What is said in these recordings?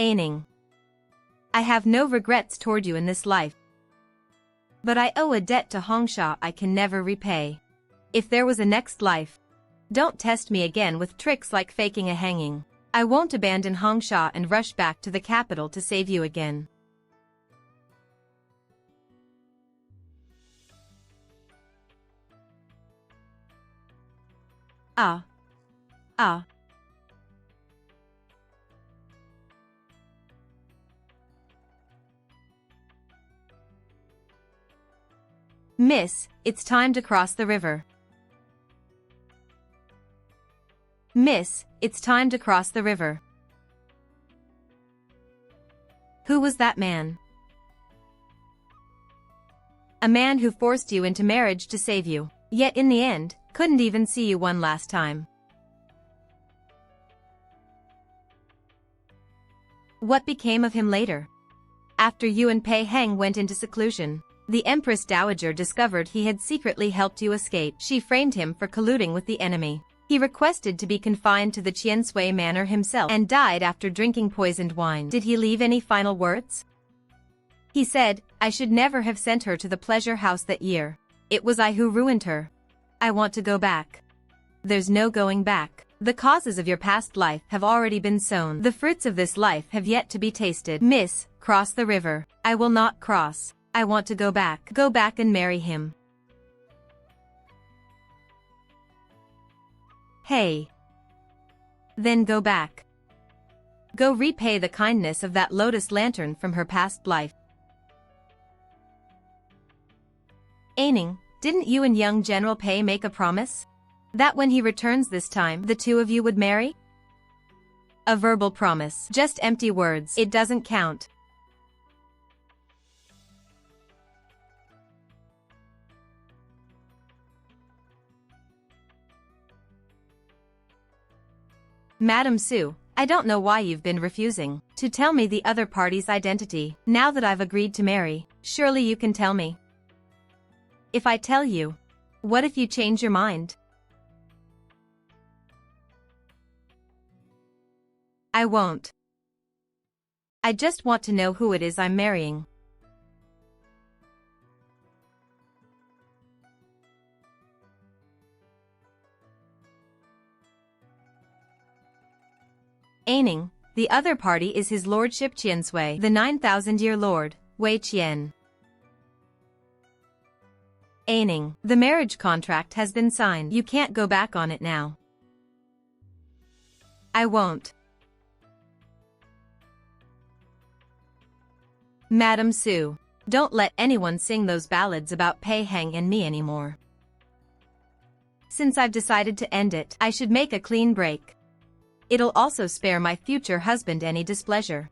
Aining. I have no regrets toward you in this life. But I owe a debt to Hongsha I can never repay. If there was a next life, don't test me again with tricks like faking a hanging. I won't abandon Hongsha and rush back to the capital to save you again. Ah. Ah. Miss, it's time to cross the river. Miss, it's time to cross the river. Who was that man? A man who forced you into marriage to save you, yet in the end, couldn't even see you one last time. What became of him later? After you and Pei Heng went into seclusion, the Empress Dowager discovered he had secretly helped you escape. She framed him for colluding with the enemy. He requested to be confined to the Qiansui Manor himself and died after drinking poisoned wine. Did he leave any final words? He said, I should never have sent her to the pleasure house that year. It was I who ruined her. I want to go back. There's no going back. The causes of your past life have already been sown. The fruits of this life have yet to be tasted. Miss, cross the river. I will not cross. I want to go back. Go back and marry him. Hey. Then go back. Go repay the kindness of that lotus lantern from her past life. Aining, didn't you and young General Pei make a promise? That when he returns this time, the two of you would marry? A verbal promise. Just empty words. It doesn't count. Madam Su, I don't know why you've been refusing to tell me the other party's identity. Now that I've agreed to marry, surely you can tell me. If I tell you, what if you change your mind? I won't. I just want to know who it is I'm marrying. Aining, the other party is his lordship Qiansui, the 9,000-year lord, Wei Qian. Aining, the marriage contract has been signed. You can't go back on it now. I won't. Madam Su, don't let anyone sing those ballads about Pei Heng and me anymore. Since I've decided to end it, I should make a clean break. It'll also spare my future husband any displeasure.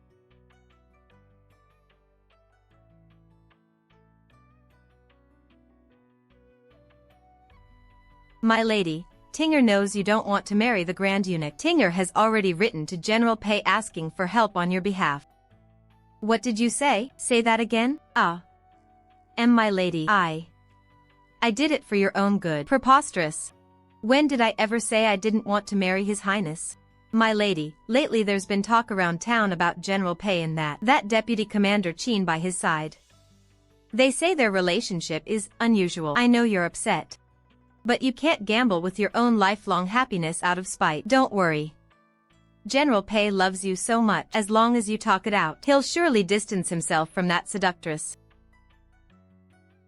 My lady, Tinger knows you don't want to marry the Grand Eunuch. Tinger has already written to General Pei asking for help on your behalf. What did you say? Say that again? My lady, I did it for your own good. Preposterous. When did I ever say I didn't want to marry His Highness? My lady, lately there's been talk around town about General Pei and that Deputy Commander Qin by his side. They say their relationship is unusual. I know you're upset. But you can't gamble with your own lifelong happiness out of spite. Don't worry. General Pei loves you so much. As long as you talk it out, he'll surely distance himself from that seductress.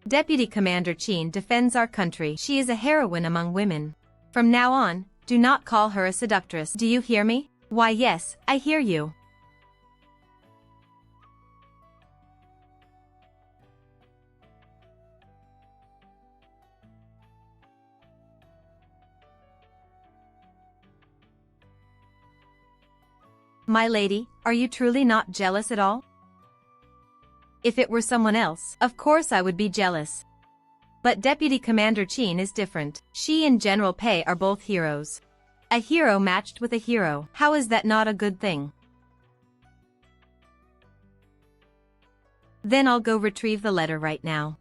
Deputy Commander Qin defends our country. She is a heroine among women. From now on, do not call her a seductress. Do you hear me? Why yes, I hear you. My lady, are you truly not jealous at all? If it were someone else, of course I would be jealous. But Deputy Commander Qin is different. She and General Pei are both heroes. A hero matched with a hero. How is that not a good thing? Then I'll go retrieve the letter right now.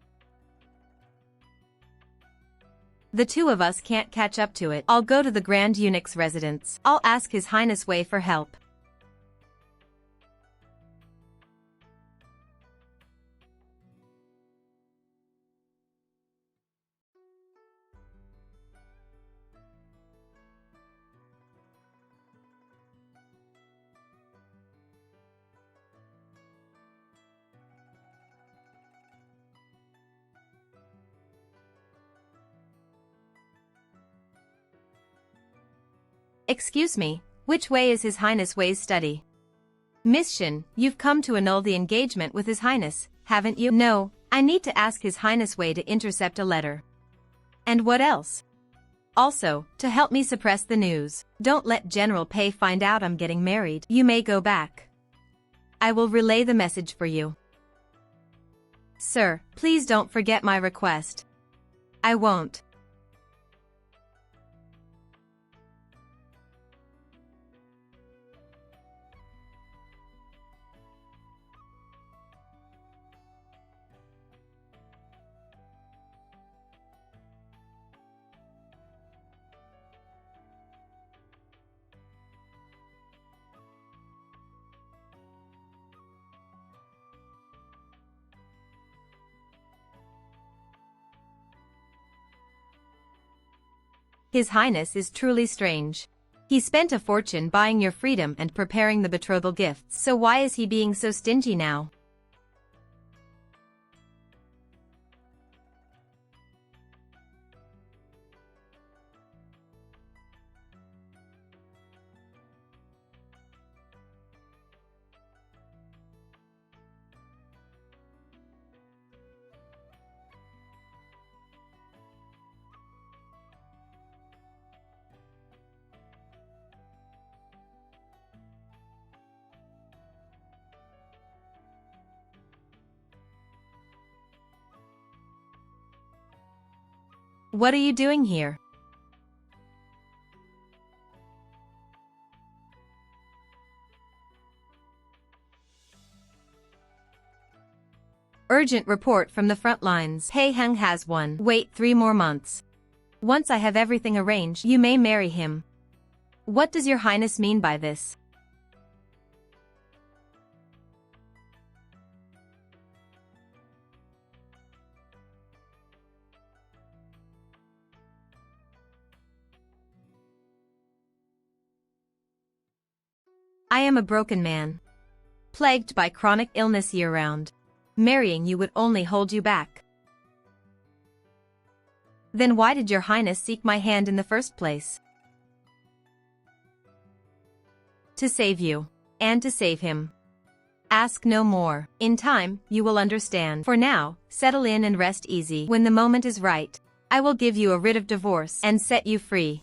The two of us can't catch up to it. I'll go to the Grand Eunuch's residence. I'll ask His Highness Wei for help. Excuse me, which way is His Highness Wei's study? Miss Shin, you've come to annul the engagement with His Highness, haven't you? No, I need to ask His Highness Wei to intercept a letter. And what else? Also, to help me suppress the news. Don't let General Pei find out I'm getting married. You may go back. I will relay the message for you. Sir, please don't forget my request. I won't. His Highness is truly strange. He spent a fortune buying your freedom and preparing the betrothal gifts, so why is he being so stingy now? What are you doing here? Urgent report from the front lines. Pei Heng has one. Wait 3 more months. Once I have everything arranged, you may marry him. What does your highness mean by this? I am a broken man, plagued by chronic illness year-round. Marrying you would only hold you back. Then why did your highness seek my hand in the first place? To save you, and to save him. Ask no more. In time, you will understand. For now, settle in and rest easy. When the moment is right, I will give you a writ of divorce and set you free.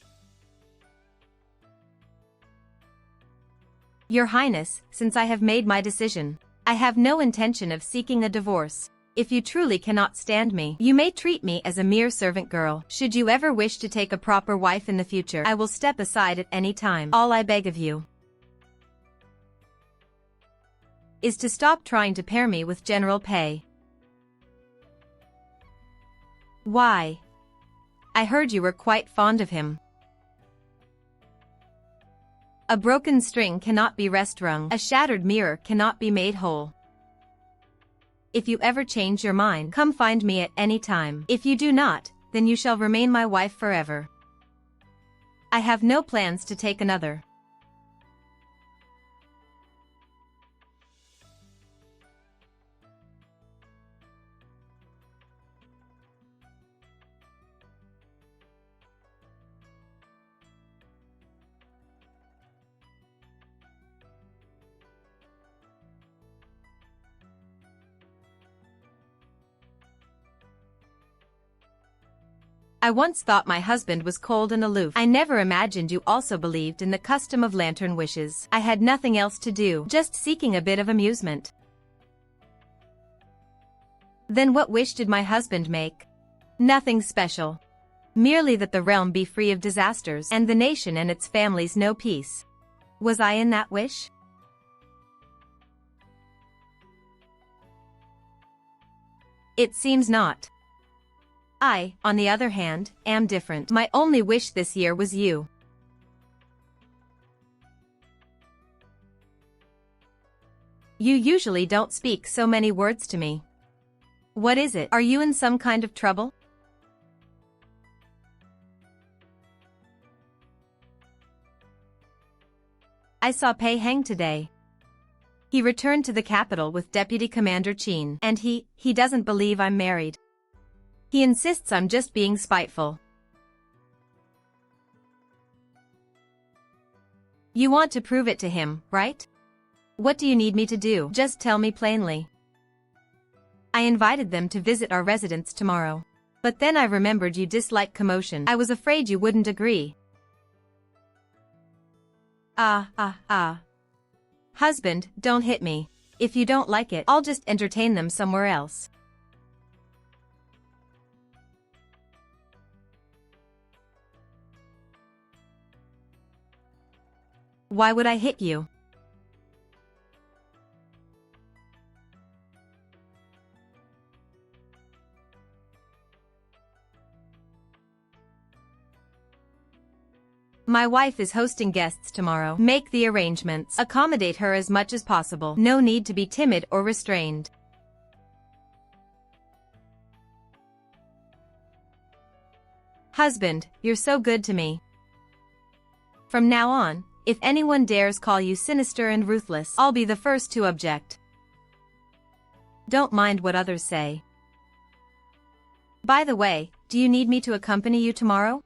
Your Highness, since I have made my decision, I have no intention of seeking a divorce. If you truly cannot stand me, you may treat me as a mere servant girl. Should you ever wish to take a proper wife in the future, I will step aside at any time. All I beg of you is to stop trying to pair me with General Pei. Why? I heard you were quite fond of him. A broken string cannot be restrung. A shattered mirror cannot be made whole. If you ever change your mind, come find me at any time. If you do not, then you shall remain my wife forever. I have no plans to take another. I once thought my husband was cold and aloof. I never imagined you also believed in the custom of lantern wishes. I had nothing else to do, just seeking a bit of amusement. Then what wish did my husband make? Nothing special. Merely that the realm be free of disasters and the nation and its families know peace. Was I in that wish? It seems not. I, on the other hand, am different. My only wish this year was you. You usually don't speak so many words to me. What is it? Are you in some kind of trouble? I saw Pei Heng today. He returned to the capital with Deputy Commander Qin, and he doesn't believe I'm married. He insists I'm just being spiteful. You want to prove it to him, right? What do you need me to do? Just tell me plainly. I invited them to visit our residence tomorrow. But then I remembered you dislike commotion. I was afraid you wouldn't agree. Husband, don't hit me. If you don't like it, I'll just entertain them somewhere else. Why would I hit you? My wife is hosting guests tomorrow. Make the arrangements. Accommodate her as much as possible. No need to be timid or restrained. Husband, you're so good to me. From now on, if anyone dares call you sinister and ruthless, I'll be the first to object. Don't mind what others say. By the way, do you need me to accompany you tomorrow?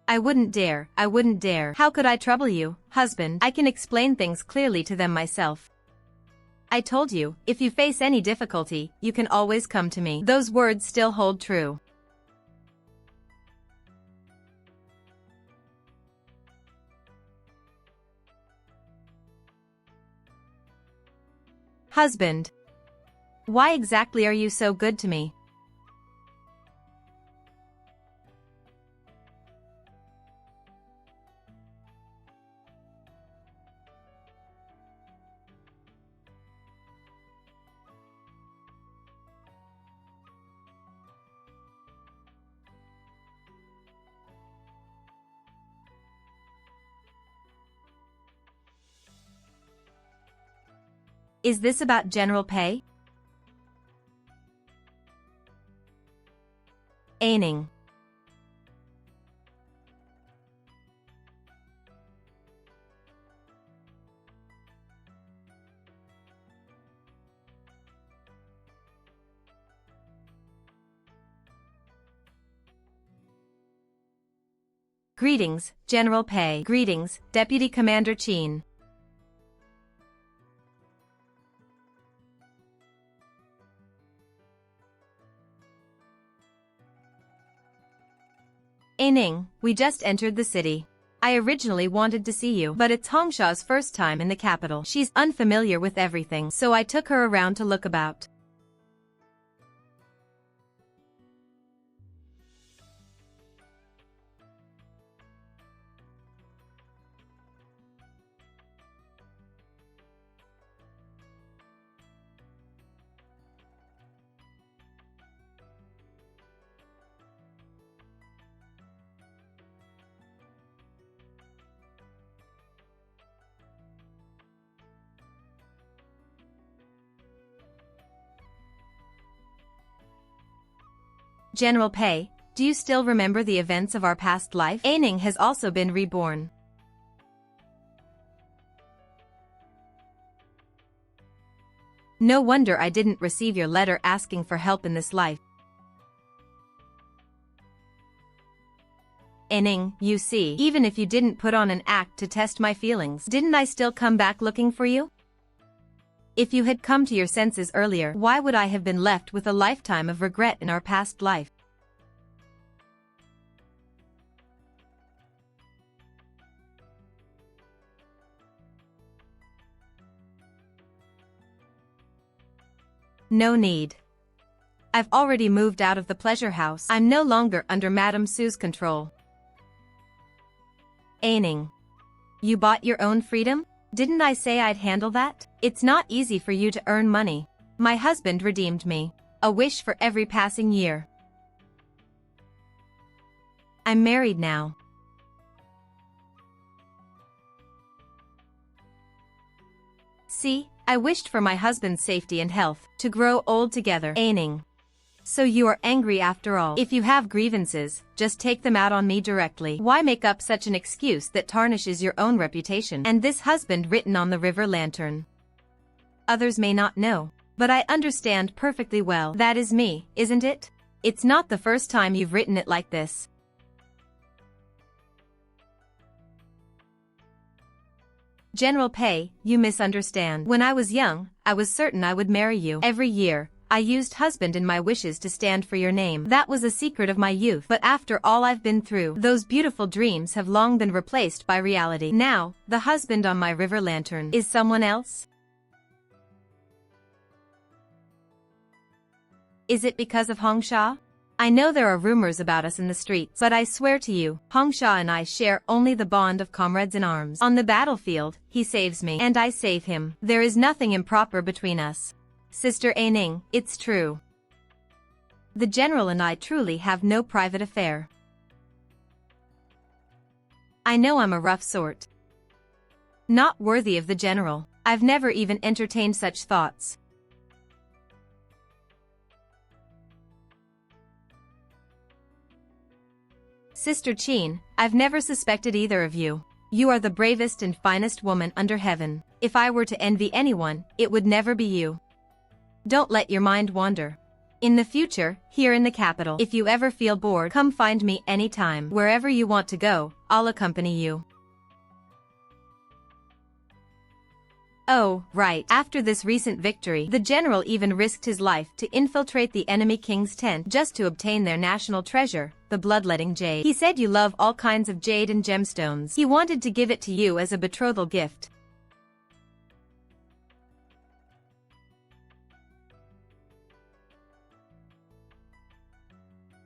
I wouldn't dare. How could I trouble you, husband? I can explain things clearly to them myself. I told you, if you face any difficulty, you can always come to me. Those words still hold true. Husband. Why exactly are you so good to me? Is this about general pay? Eunuch. Greetings, General Pei. Greetings, Deputy Commander Chin. Eunuch, we just entered the city. I originally wanted to see you, but it's Hongsha's first time in the capital. She's unfamiliar with everything, so I took her around to look about. General Pei, do you still remember the events of our past life? Eunuch has also been reborn. No wonder I didn't receive your letter asking for help in this life. Eunuch, you see, even if you didn't put on an act to test my feelings, didn't I still come back looking for you? If you had come to your senses earlier, why would I have been left with a lifetime of regret in our past life? No need. I've already moved out of the pleasure house. I'm no longer under Madame Sue's control. Eunuch. You bought your own freedom? Didn't I say I'd handle that? It's not easy for you to earn money. My husband redeemed me. A wish for every passing year. I'm married now. See, I wished for my husband's safety and health, to grow old together. Eunuch. So you are angry after all. If you have grievances, just take them out on me directly. Why make up such an excuse that tarnishes your own reputation? And this husband written on the river lantern. Others may not know, but I understand perfectly well. That is me, isn't it? It's not the first time you've written it like this. General Pei, you misunderstand. When I was young, I was certain I would marry you. Every year, I used husband in my wishes to stand for your name. That was a secret of my youth. But after all I've been through, those beautiful dreams have long been replaced by reality. Now, the husband on my river lantern is someone else? Is it because of Hongsha? I know there are rumors about us in the streets, but I swear to you, Hongsha and I share only the bond of comrades in arms. On the battlefield, he saves me, and I save him. There is nothing improper between us. Sister Aining, it's true. The general and I truly have no private affair. I know I'm a rough sort. Not worthy of the general. I've never even entertained such thoughts. Sister Qin, I've never suspected either of you. You are the bravest and finest woman under heaven. If I were to envy anyone, it would never be you. Don't let your mind wander. In the future, here in the capital, if you ever feel bored, come find me anytime. Wherever you want to go, I'll accompany you. Oh, right. After this recent victory, the general even risked his life to infiltrate the enemy king's tent just to obtain their national treasure, the bloodletting jade. He said you love all kinds of jade and gemstones. He wanted to give it to you as a betrothal gift.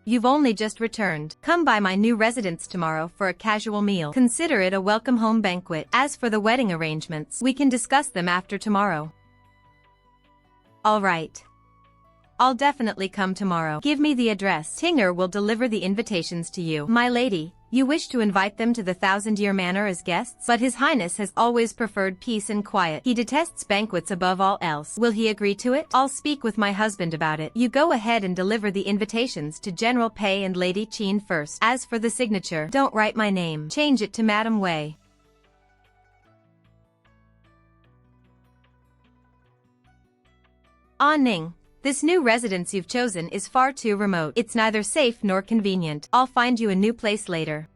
You've only just returned. Come by my new residence tomorrow for a casual meal. Consider it a welcome home banquet. As for the wedding arrangements, we can discuss them after tomorrow. All right. I'll definitely come tomorrow. Give me the address. Tinger will deliver the invitations to you. My lady, you wish to invite them to the Thousand-Year Manor as guests? But His Highness has always preferred peace and quiet. He detests banquets above all else. Will he agree to it? I'll speak with my husband about it. You go ahead and deliver the invitations to General Pei and Lady Qin first. As for the signature, don't write my name. Change it to Madam Wei. Ah Ning. This new residence you've chosen is far too remote. It's neither safe nor convenient. I'll find you a new place later.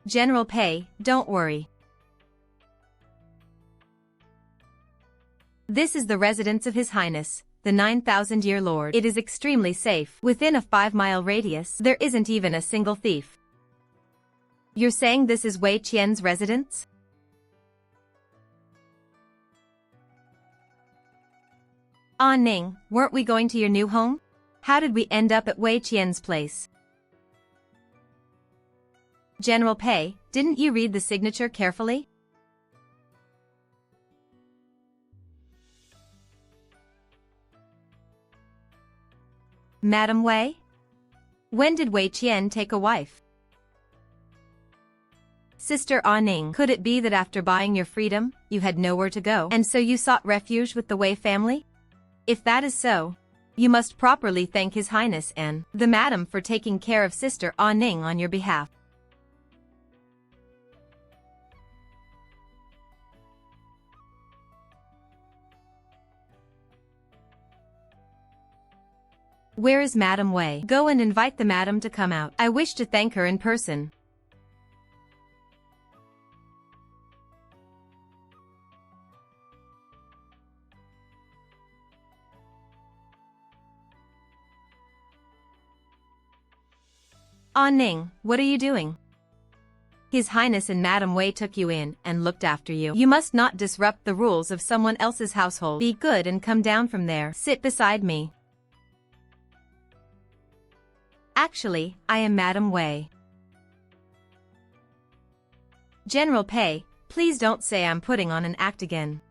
General Pei, don't worry. This is the residence of His Highness, the 9,000-year Lord. It is extremely safe. Within a 5-mile radius, there isn't even a single thief. You're saying this is Wei Qian's residence? Ah Ning, weren't we going to your new home? How did we end up at Wei Qian's place? General Pei, didn't you read the signature carefully? Madam Wei? When did Wei Qian take a wife? Sister Ah Ning, could it be that after buying your freedom, you had nowhere to go, and so you sought refuge with the Wei family? If that is so, you must properly thank His Highness and the Madam for taking care of Sister Ah Ning on your behalf. Where is Madam Wei? Go and invite the Madam to come out. I wish to thank her in person. Ah Ning, what are you doing? His Highness and Madam Wei took you in and looked after you. You must not disrupt the rules of someone else's household. Be good and come down from there. Sit beside me. Actually, I am Madam Wei. General Pei, please don't say I'm putting on an act again.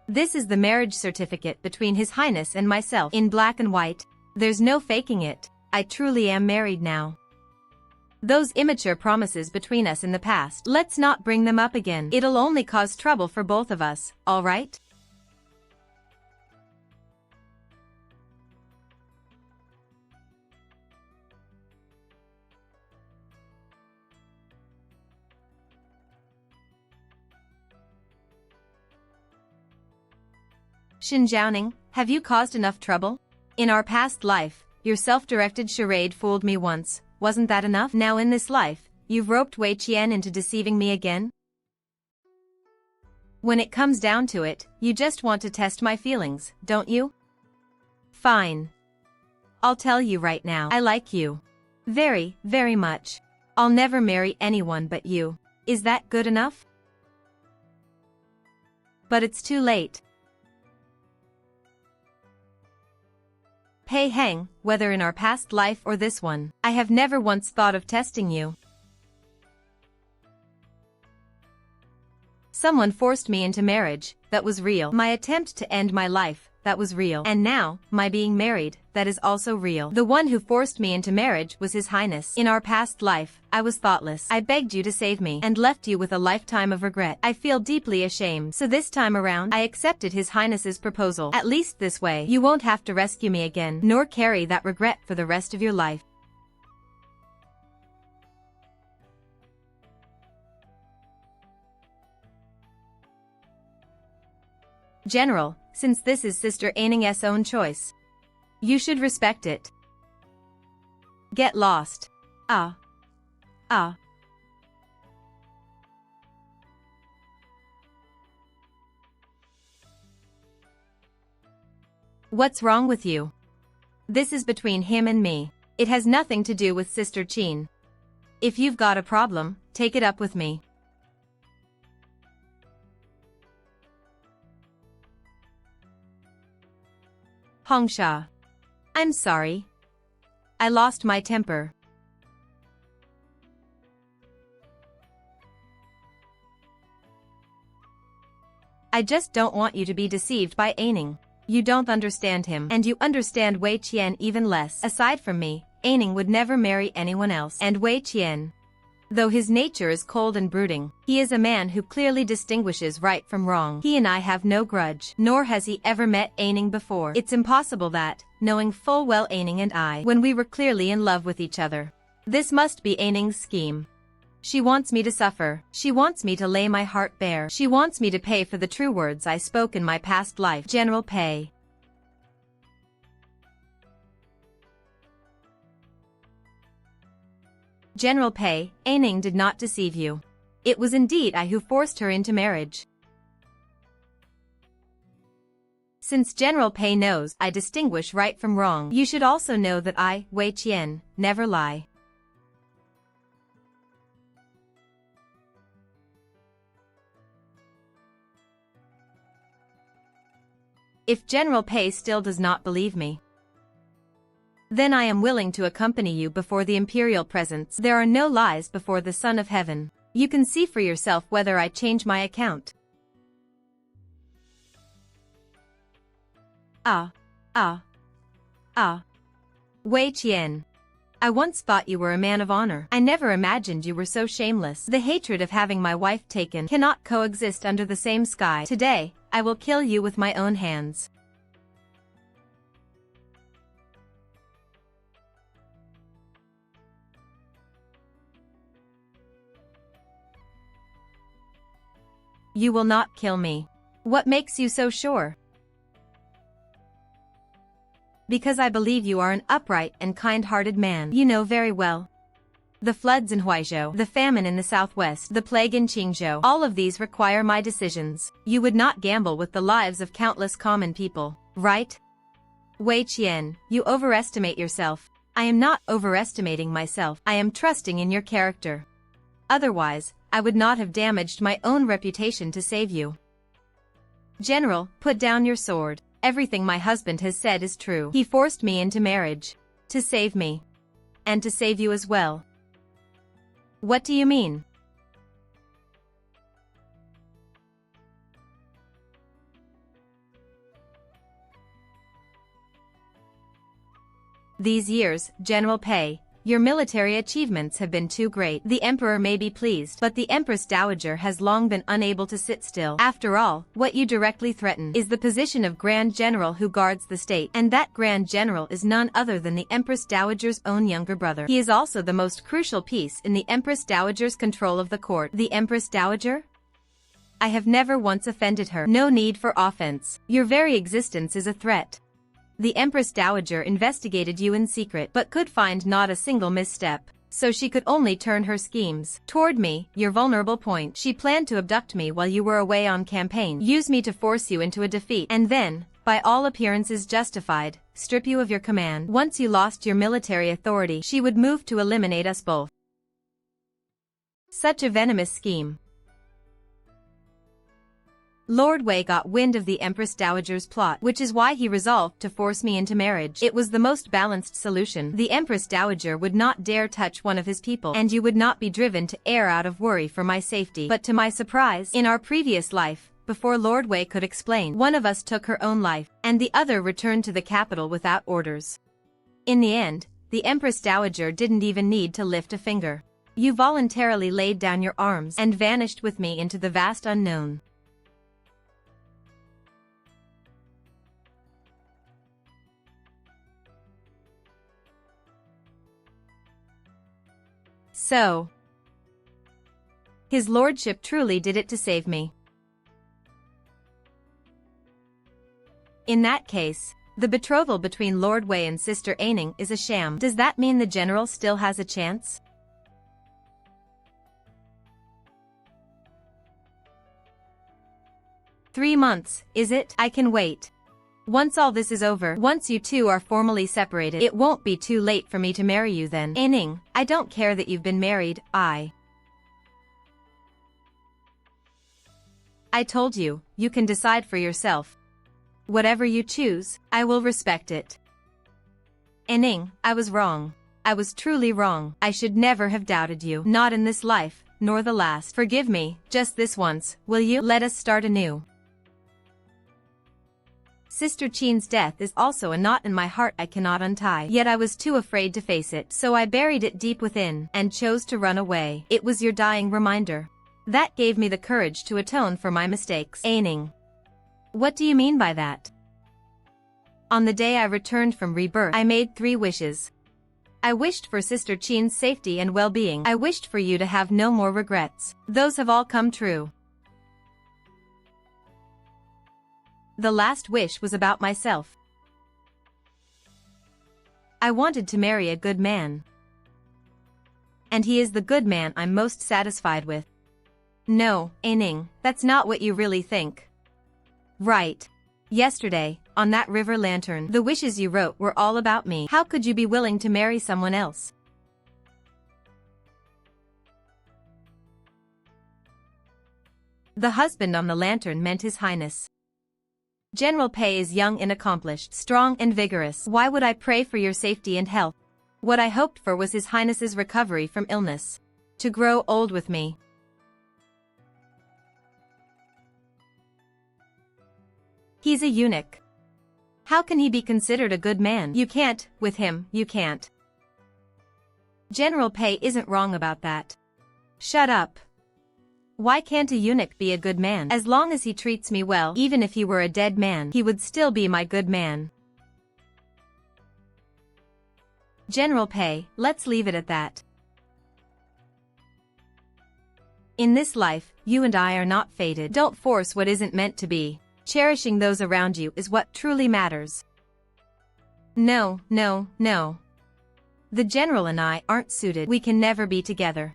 This is the marriage certificate between His Highness and myself, in black and white. There's no faking it. I truly am married now. Those immature promises between us in the past, let's not bring them up again. It'll only cause trouble for both of us, all right? Xinjiaoning, have you caused enough trouble? In our past life, your self-directed charade fooled me once, wasn't that enough? Now in this life, you've roped Wei Qian into deceiving me again? When it comes down to it, you just want to test my feelings, don't you? Fine. I'll tell you right now, I like you. Very, very much. I'll never marry anyone but you. Is that good enough? But it's too late. Pei Heng, whether in our past life or this one, I have never once thought of testing you. Someone forced me into marriage, that was real. My attempt to end my life, that was real. And now, my being married, that is also real. The one who forced me into marriage was His Highness. In our past life, I was thoughtless. I begged you to save me and left you with a lifetime of regret. I feel deeply ashamed. So this time around, I accepted His Highness's proposal. At least this way, you won't have to rescue me again, nor carry that regret for the rest of your life. General, since this is Sister Aining's own choice, you should respect it. Get lost. Ah. What's wrong with you? This is between him and me. It has nothing to do with Sister Qin. If you've got a problem, take it up with me. Hongsha. I'm sorry. I lost my temper. I just don't want you to be deceived by Aining. You don't understand him, and you understand Wei Qian even less. Aside from me, Aining would never marry anyone else. And Wei Qian, though his nature is cold and brooding, he is a man who clearly distinguishes right from wrong. He and I have no grudge, nor has he ever met Aining before. It's impossible that, knowing full well Aining and I, when we were clearly in love with each other. This must be Aining's scheme. She wants me to suffer. She wants me to lay my heart bare. She wants me to pay for the true words I spoke in my past life. General Pei. General Pei, Aining did not deceive you. It was indeed I who forced her into marriage. Since General Pei knows I distinguish right from wrong, you should also know that I, Wei Qian, never lie. If General Pei still does not believe me, then I am willing to accompany you before the imperial presence. There are no lies before the Son of Heaven. You can see for yourself whether I change my account. Wei Qian. I once thought you were a man of honor. I never imagined you were so shameless. The hatred of having my wife taken cannot coexist under the same sky. Today, I will kill you with my own hands. You will not kill me. What makes you so sure? Because I believe you are an upright and kind-hearted man. You know very well. The floods in Huaizhou, the famine in the southwest, the plague in Qingzhou, all of these require my decisions. You would not gamble with the lives of countless common people, right? Wei Qian, you overestimate yourself. I am not overestimating myself. I am trusting in your character. Otherwise, I would not have damaged my own reputation to save you. General, put down your sword. Everything my husband has said is true. He forced me into marriage. To save me. And to save you as well. What do you mean? These years, General Pei, your military achievements have been too great. The Emperor may be pleased, but the Empress Dowager has long been unable to sit still. After all, what you directly threaten is the position of Grand General who guards the state, and that Grand General is none other than the Empress Dowager's own younger brother. He is also the most crucial piece in the Empress Dowager's control of the court. The Empress Dowager? I have never once offended her. No need for offense. Your very existence is a threat. The Empress Dowager investigated you in secret but could find not a single misstep. So she could only turn her schemes toward me, your vulnerable point. She planned to abduct me while you were away on campaign, use me to force you into a defeat, and then, by all appearances justified, strip you of your command. Once you lost your military authority, she would move to eliminate us both. Such a venomous scheme. Lord Wei got wind of the Empress Dowager's plot, which is why he resolved to force me into marriage. It was the most balanced solution. The Empress Dowager would not dare touch one of his people, and you would not be driven to err out of worry for my safety. But to my surprise, in our previous life, before Lord Wei could explain, one of us took her own life, and the other returned to the capital without orders. In the end, the Empress Dowager didn't even need to lift a finger. You voluntarily laid down your arms and vanished with me into the vast unknown. So, His Lordship truly did it to save me. In that case, the betrothal between Lord Wei and Sister Aining is a sham. Does that mean the general still has a chance? "3 months, is it? I can wait. Once all this is over, once you two are formally separated, it won't be too late for me to marry you then. Aining, I don't care that you've been married, I told you, you can decide for yourself. Whatever you choose, I will respect it. Aining, I was wrong. I was truly wrong. I should never have doubted you. Not in this life, nor the last. Forgive me, just this once, will you? Let us start anew." Sister Qin's death is also a knot in my heart I cannot untie. Yet I was too afraid to face it, so I buried it deep within, and chose to run away. It was your dying reminder that gave me the courage to atone for my mistakes. Aining. What do you mean by that? On the day I returned from rebirth, I made 3 wishes. I wished for Sister Qin's safety and well-being. I wished for you to have no more regrets. Those have all come true. The last wish was about myself. I wanted to marry a good man. And he is the good man I'm most satisfied with. No, Aining, that's not what you really think. Right. Yesterday, on that river lantern, the wishes you wrote were all about me. How could you be willing to marry someone else? The husband on the lantern meant His Highness. General Pei is young and accomplished, strong and vigorous. Why would I pray for your safety and health? What I hoped for was His Highness's recovery from illness. To grow old with me. He's a eunuch. How can he be considered a good man? You can't, with him, you can't. General Pei isn't wrong about that. Shut up. Why can't a eunuch be a good man? As long as he treats me well, even if he were a dead man, he would still be my good man. General Pei, let's leave it at that. In this life, you and I are not fated. Don't force what isn't meant to be. Cherishing those around you is what truly matters. No, no, no. The general and I aren't suited. We can never be together.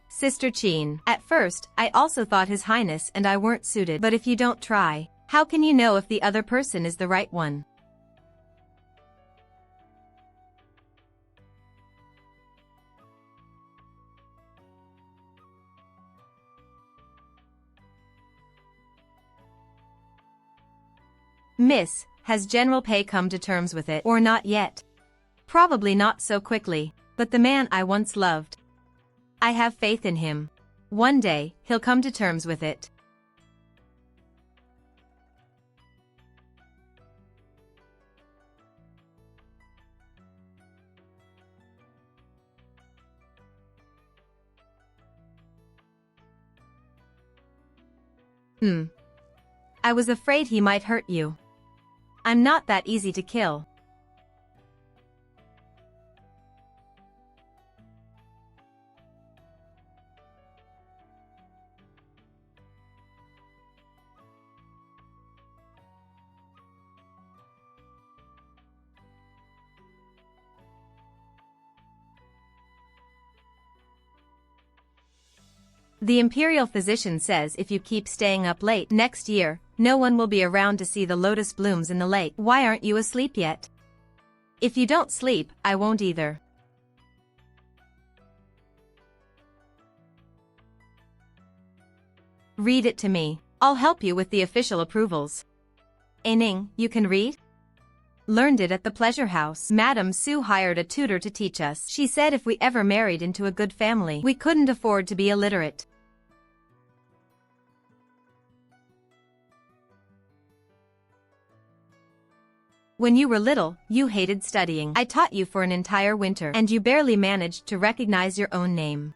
Sister Qin, at first, I also thought His Highness and I weren't suited. But if you don't try, how can you know if the other person is the right one? Miss, has General Pei come to terms with it, or not yet? Probably not so quickly, but the man I once loved. I have faith in him. One day, he'll come to terms with it. I was afraid he might hurt you. I'm not that easy to kill. The imperial physician says if you keep staying up late next year, no one will be around to see the lotus blooms in the lake. Why aren't you asleep yet? If you don't sleep, I won't either. Read it to me. I'll help you with the official approvals. Eining, you can read? Learned it at the pleasure house. Madame Sue hired a tutor to teach us. She said if we ever married into a good family, we couldn't afford to be illiterate. When you were little, you hated studying. I taught you for an entire winter, and you barely managed to recognize your own name.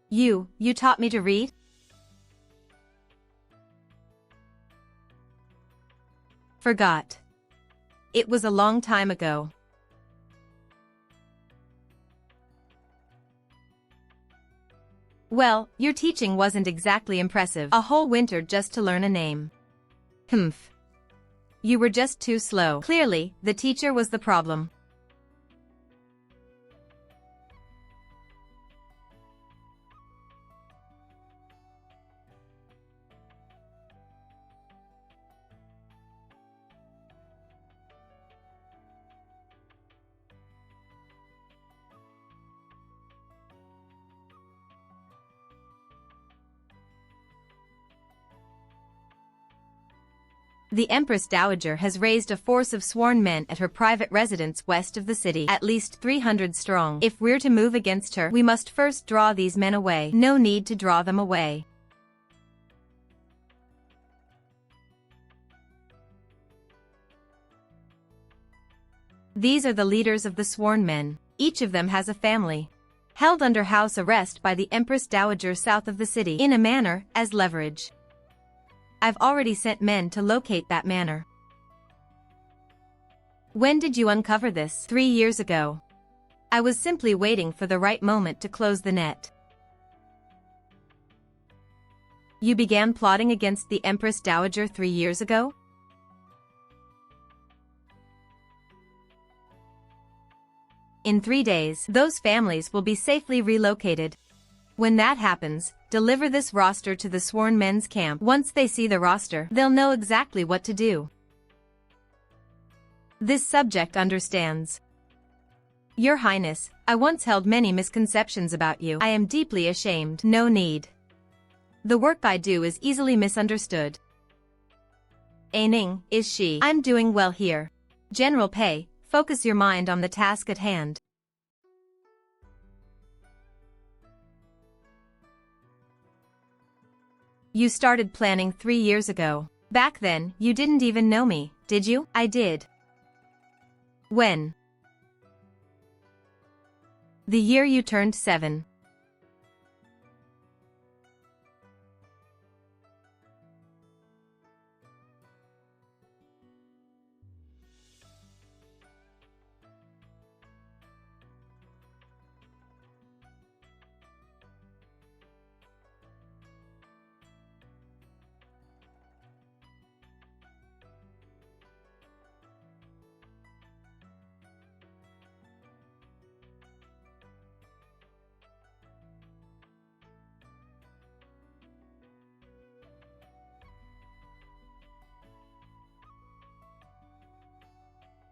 You taught me to read? Forgot. It was a long time ago. Well, your teaching wasn't exactly impressive. A whole winter just to learn a name. Humph. You were just too slow. Clearly, the teacher was the problem. The Empress Dowager has raised a force of sworn men at her private residence west of the city, at least 300 strong. If we're to move against her, we must first draw these men away. No need to draw them away. These are the leaders of the sworn men. Each of them has a family. Held under house arrest by the Empress Dowager south of the city, in a manor, as leverage. I've already sent men to locate that manor. When did you uncover this? 3 years ago. I was simply waiting for the right moment to close the net. You began plotting against the Empress Dowager 3 years ago? In 3 days, those families will be safely relocated. When that happens, deliver this roster to the sworn men's camp. Once they see the roster, they'll know exactly what to do. This subject understands. Your Highness, I once held many misconceptions about you. I am deeply ashamed. No need. The work I do is easily misunderstood. Eining, is she? I'm doing well here. General Pei, focus your mind on the task at hand. You started planning 3 years ago. Back then, you didn't even know me, did you? I did. When? The year you turned 7.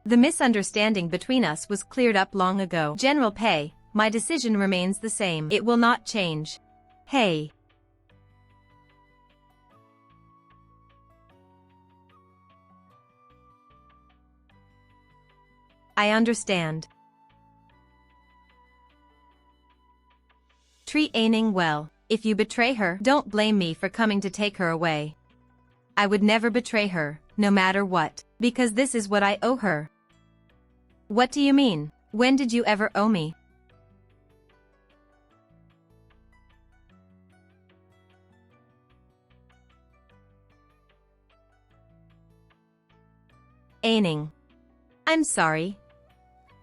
The misunderstanding between us was cleared up long ago. General Pei, my decision remains the same. It will not change. Hey. I understand. Treat Eining well. If you betray her, don't blame me for coming to take her away. I would never betray her, no matter what, because this is what I owe her. What do you mean? When did you ever owe me? Eining. I'm sorry.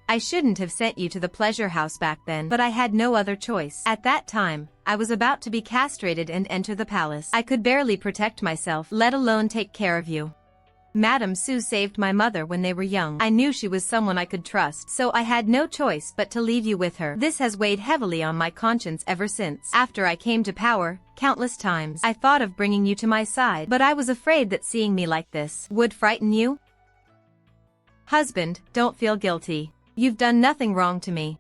I shouldn't have sent you to the pleasure house back then, but I had no other choice. At that time, I was about to be castrated and enter the palace. I could barely protect myself, let alone take care of you. Madame Sue saved my mother when they were young. I knew she was someone I could trust, so I had no choice but to leave you with her. This has weighed heavily on my conscience ever since. After I came to power, countless times, I thought of bringing you to my side, but I was afraid that seeing me like this would frighten you. Husband, don't feel guilty. You've done nothing wrong to me.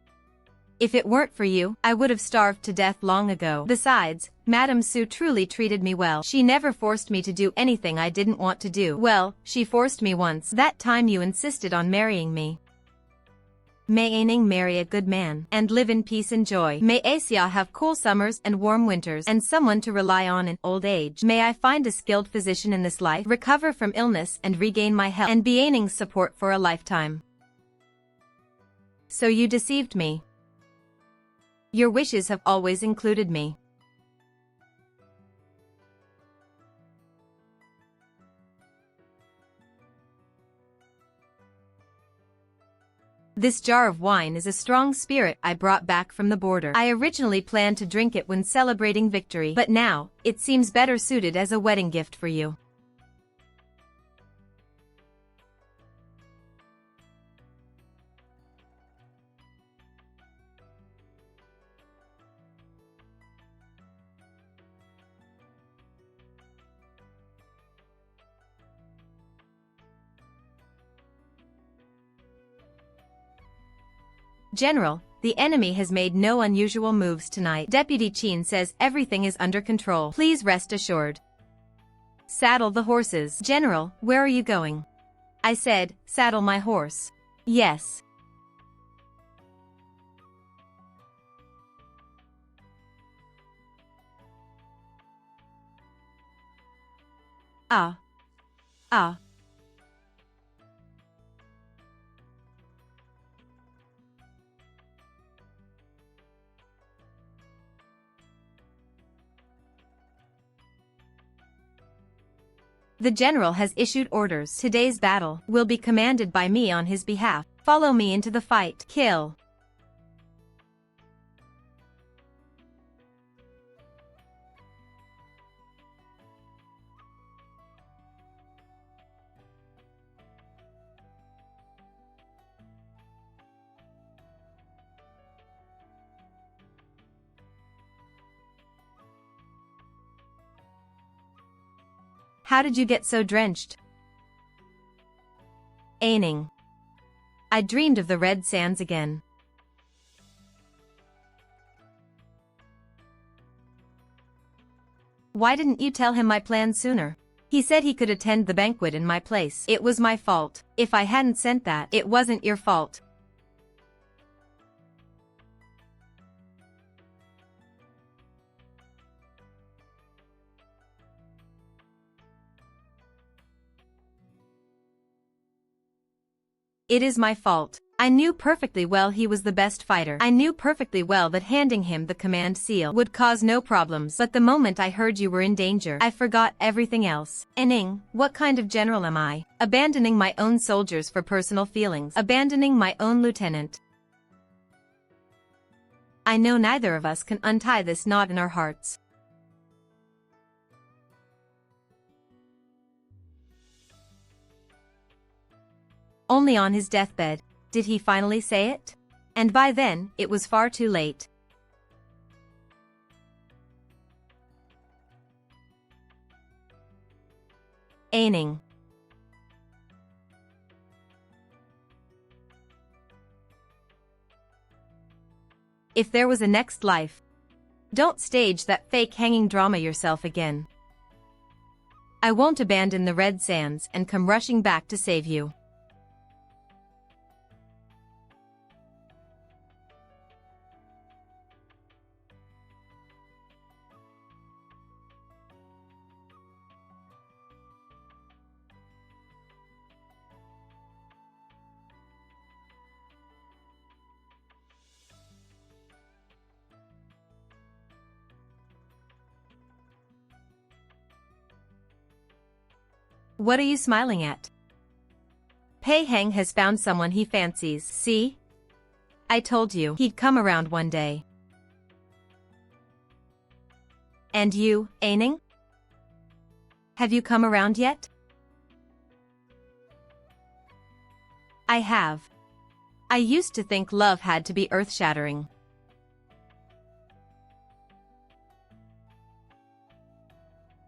If it weren't for you, I would have starved to death long ago. Besides, Madame Sue truly treated me well. She never forced me to do anything I didn't want to do. Well, she forced me once. That time you insisted on marrying me. May Aining marry a good man, and live in peace and joy. May Asia have cool summers and warm winters, and someone to rely on in old age. May I find a skilled physician in this life, recover from illness and regain my health, and be Aining's support for a lifetime. So you deceived me. Your wishes have always included me. This jar of wine is a strong spirit I brought back from the border. I originally planned to drink it when celebrating victory, but now, it seems better suited as a wedding gift for you. General, the enemy has made no unusual moves tonight. Deputy Chin says everything is under control. Please rest assured. Saddle the horses. General, where are you going? I said, saddle my horse. Yes. Ah. Ah. The general has issued orders. Today's battle will be commanded by me on his behalf. Follow me into the fight. Kill. How did you get so drenched? Aining. I dreamed of the red sands again. Why didn't you tell him my plan sooner? He said he could attend the banquet in my place. It was my fault. If I hadn't sent that, it wasn't your fault. It is my fault. I knew perfectly well he was the best fighter. I knew perfectly well that handing him the command seal would cause no problems. But the moment I heard you were in danger, I forgot everything else. Aining, what kind of general am I? Abandoning my own soldiers for personal feelings. Abandoning my own lieutenant. I know neither of us can untie this knot in our hearts. Only on his deathbed did he finally say it? And by then, it was far too late. Aining. If there was a next life, don't stage that fake hanging drama yourself again. I won't abandon the red sands and come rushing back to save you. What are you smiling at? Pei Heng has found someone he fancies. See? I told you he'd come around one day. And you, Aining? Have you come around yet? I have. I used to think love had to be earth-shattering.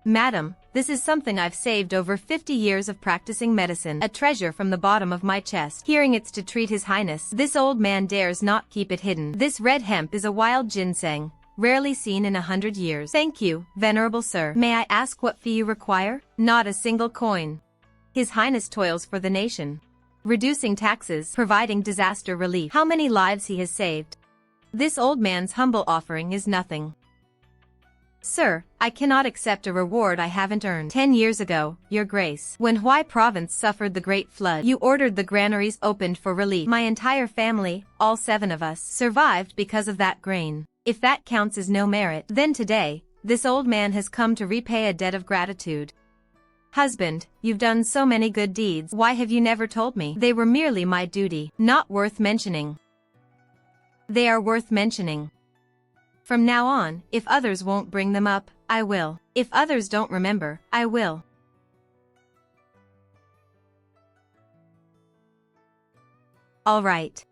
Madam, this is something I've saved over 50 years of practicing medicine, a treasure from the bottom of my chest. Hearing it's to treat His Highness, this old man dares not keep it hidden. This red hemp is a wild ginseng, rarely seen in 100 years. Thank you, venerable sir. May I ask what fee you require? Not a single coin. His Highness toils for the nation, reducing taxes, providing disaster relief. How many lives he has saved? This old man's humble offering is nothing. Sir, I cannot accept a reward I haven't earned. 10 years ago, Your Grace, when Hwai province suffered the great flood, you ordered the granaries opened for relief. My entire family, all 7 of us, survived because of that grain. If that counts as no merit, then today, this old man has come to repay a debt of gratitude. Husband, you've done so many good deeds. Why have you never told me? They were merely my duty, not worth mentioning. They are worth mentioning. From now on, if others won't bring them up, I will. If others don't remember, I will. All right.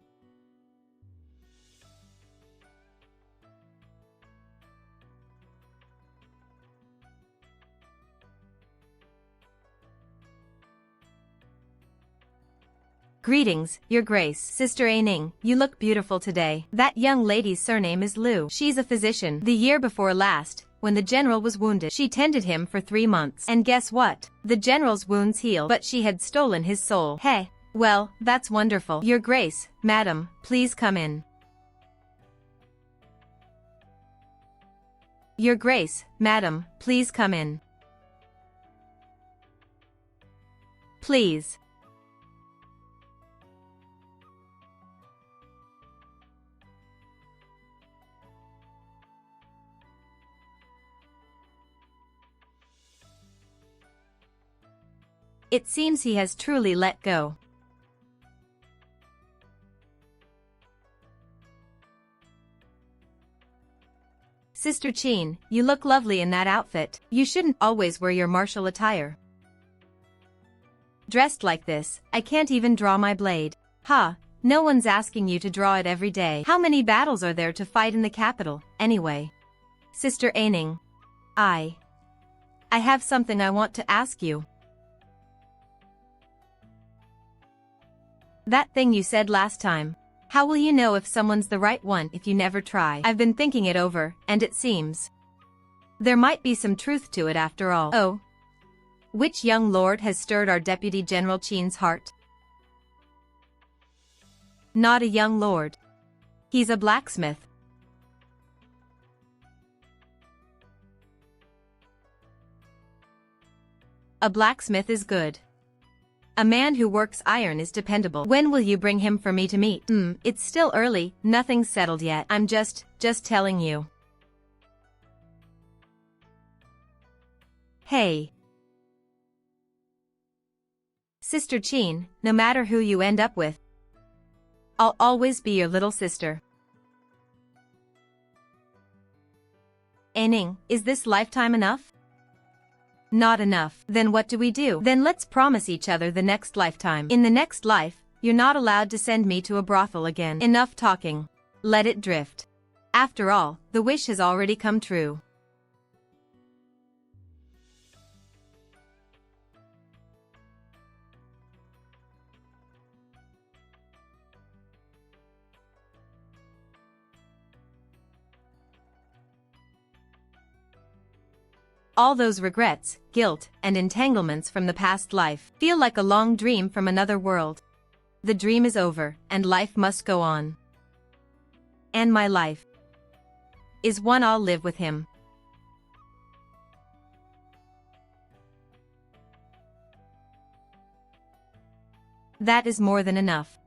Greetings, Your Grace. Sister Aining, you look beautiful today. That young lady's surname is Liu. She's a physician. The year before last, when the general was wounded, she tended him for 3 months. And guess what? The general's wounds healed, but she had stolen his soul. Hey, well, that's wonderful. Your Grace, madam, please come in. Your Grace, madam, please come in. Please. It seems he has truly let go. Sister Chin, you look lovely in that outfit. You shouldn't always wear your martial attire. Dressed like this, I can't even draw my blade. Ha, no one's asking you to draw it every day. How many battles are there to fight in the capital, anyway? Sister Aining. I have something I want to ask you. That thing you said last time. How will you know if someone's the right one if you never try? I've been thinking it over, and it seems there might be some truth to it after all. Oh. Which young lord has stirred our Deputy General Chin's heart? Not a young lord. He's a blacksmith. A blacksmith is good. A man who works iron is dependable. When will you bring him for me to meet? It's still early, nothing's settled yet. I'm just telling you. Hey. Sister Chin, no matter who you end up with, I'll always be your little sister. Aining, is this lifetime enough? Not enough. Then what do we do? Then let's promise each other the next lifetime. In the next life, you're not allowed to send me to a brothel again. Enough talking. Let it drift. After all, the wish has already come true. All those regrets, guilt, and entanglements from the past life feel like a long dream from another world. The dream is over, and life must go on. And my life is one I'll live with him. That is more than enough.